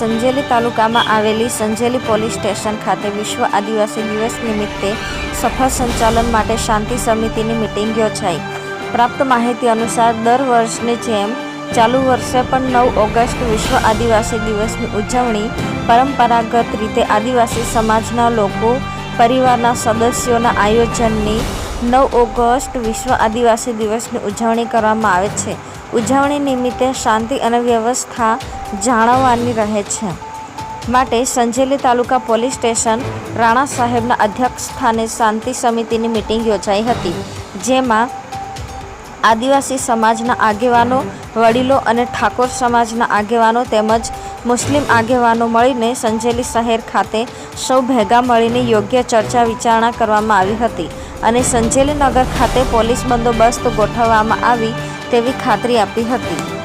સંજેલી તાલુકામાં આવેલી Sanjeli police station ખાતે વિશ્વ આદિવાસી દિવસ નિમિત્તે સફળ સંચાલન માટે શાંતિ સમિતિની મિટિંગ યોજાઈ। પ્રાપ્ત માહિતી અનુસાર દર વર્ષની જેમ ચાલુ વર્ષે પણ 9 ઓગસ્ટ વિશ્વ આદિવાસી દિવસની ઉજવણી પરંપરાગત રીતે આદિવાસી સમાજના લોકો પરિવારના સદસ્યોના આયોજનની 9 ઓગસ્ટ વિશ્વ આદિવાસી દિવસની ઉજવણી કરવામાં આવે છે। ઉજવણી નિમિત્તે શાંતિ અને વ્યવસ્થા જાળવવાની રહે છે માટે સંજેલી તાલુકા પોલીસ સ્ટેશન રાણા સાહેબના અધ્યક્ષસ્થાને શાંતિ સમિતિની મિટિંગ યોજાઈ હતી, જેમાં આદિવાસી સમાજના આગેવાનો, વડીલો અને ઠાકોર સમાજના આગેવાનો તેમજ મુસ્લિમ આગેવાનો મળીને સંજેલી શહેર ખાતે સૌ ભેગા મળીને યોગ્ય ચર્ચા વિચારણા કરવામાં આવી હતી અને સંજેલી નગર ખાતે પોલીસ બંદોબસ્ત ગોઠવવામાં આવી તેવી ખાતરી આપી હતી।